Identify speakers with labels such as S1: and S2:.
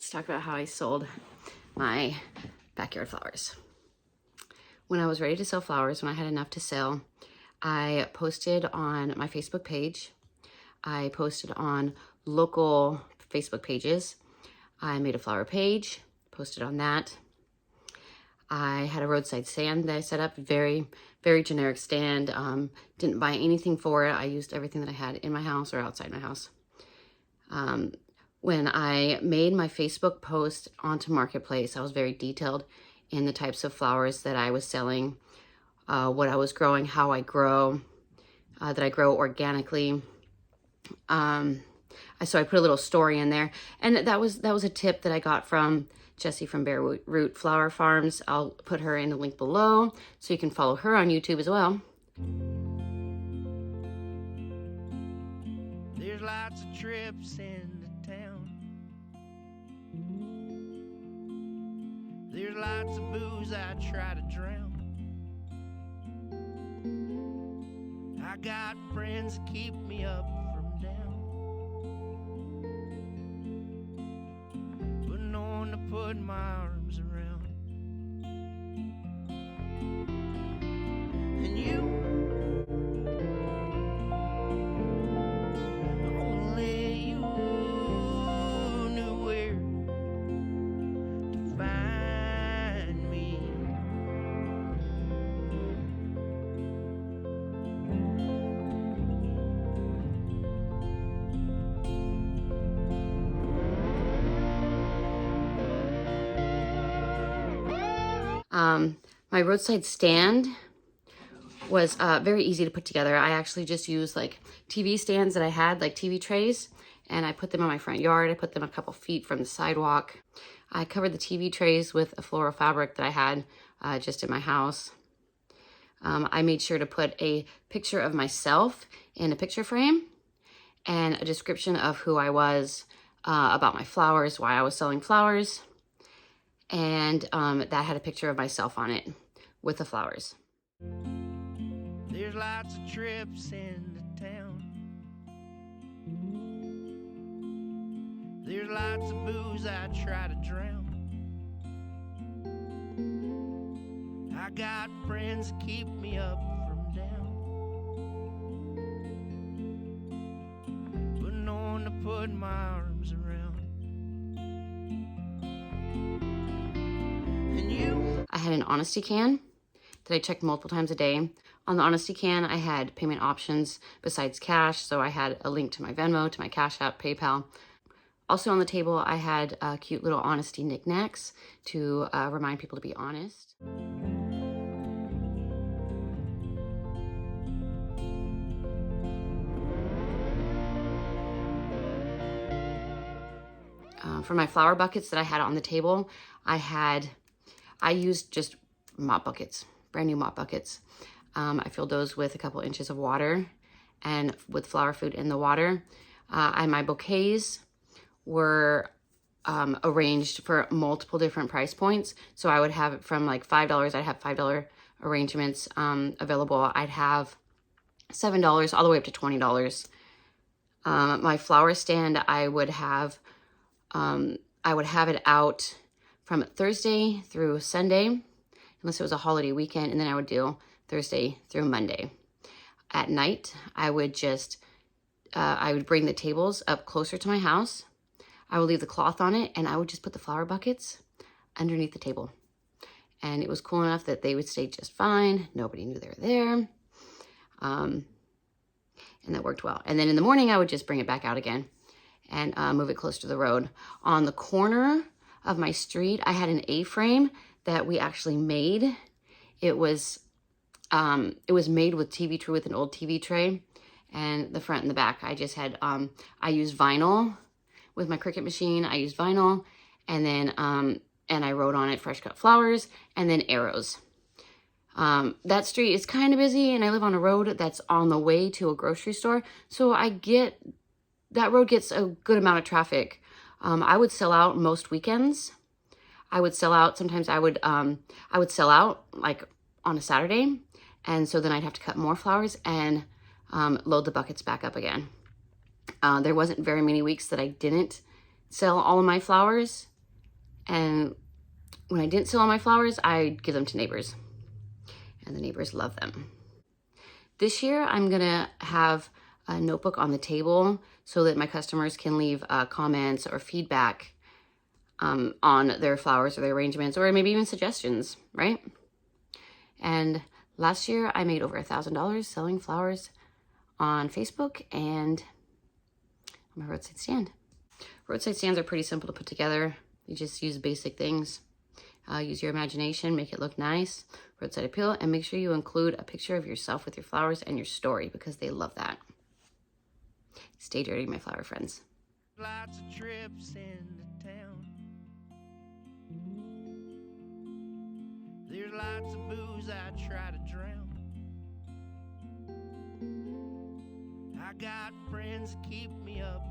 S1: Let's talk about how I sold my backyard flowers. When I was ready to sell flowers, when I had enough to sell, I posted on my Facebook page. I posted on local Facebook pages. I made a flower page, posted on that. I had a roadside stand that I set up, very generic stand. Didn't buy anything for it. I used everything that I had in my house or outside my house. When I made my Facebook post onto Marketplace, I was very detailed in the types of flowers that I was selling, what I was growing, how I grow, that I grow organically. So I put a little story in there, and that was a tip that I got from Jessie from Bare Root Flower Farms. I'll put her in a link below so you can follow her on YouTube as well.
S2: There's lots of trips into town. There's lots of booze I try to drown. I got friends that keep me up from down, but no one to put my arms around. And you, only you knew where to find me.
S1: My roadside stand was very easy to put together. I actually just used like TV stands that I had, like TV trays, and I put them in my front yard. I put them a couple feet from the sidewalk. I covered the TV trays with a floral fabric that I had just in my house. I made sure to put a picture of myself in a picture frame and a description of who I was, about my flowers, why I was selling flowers. And that had a picture of myself on it with the flowers.
S2: There's lots of trips into town. There's lots of booze I try to drown. I got friends that keep me up from down, but no one to put my arms around. And you,
S1: I had an honesty can that I checked multiple times a day. On the honesty can, I had payment options besides cash. So I had a link to my Venmo, to my Cash App, PayPal. Also on the table, I had cute little honesty knickknacks to remind people to be honest. For my flower buckets that I had on the table, I used just mop buckets, brand new mop buckets. I filled those with a couple inches of water and with flower food in the water. My bouquets were arranged for multiple different price points. So I would have it from like $5, I'd have $5 arrangements available. I'd have $7 all the way up to $20. My flower stand, I would have it out from Thursday through Sunday, unless it was a holiday weekend, and then I would do Thursday through Monday. At night, I would bring the tables up closer to my house. I would leave the cloth on it, and I would just put the flower buckets underneath the table. And it was cool enough that they would stay just fine. Nobody knew they were there. And that worked well. And then in the morning, I would just bring it back out again and move it close to the road. On the corner of my street, I had an A-frame that we actually made. It was made with with an old TV tray, and the front and the back. I just had, I used vinyl with my Cricut machine. I used vinyl, and then, and I wrote on it fresh cut flowers and then arrows. That street is kind of busy, and I live on a road that's on the way to a grocery store. So that road gets a good amount of traffic. I would sell out most weekends. I would sell out, sometimes I would sell out like on a Saturday. And so then I'd have to cut more flowers and load the buckets back up again. There wasn't very many weeks that I didn't sell all of my flowers. And when I didn't sell all my flowers, I'd give them to neighbors, and the neighbors love them. This year, I'm gonna have a notebook on the table so that my customers can leave comments or feedback on their flowers or their arrangements, or maybe even suggestions, right? And last year, I made over $1,000 selling flowers on Facebook and on my roadside stand. Roadside stands are pretty simple to put together. You just use basic things. Use your imagination, make it look nice, roadside appeal, and make sure you include a picture of yourself with your flowers and your story because they love that. Stay dirty, my flower friends.
S2: Lots of trips into town. There's lots of booze I try to drown. I got friends that keep me up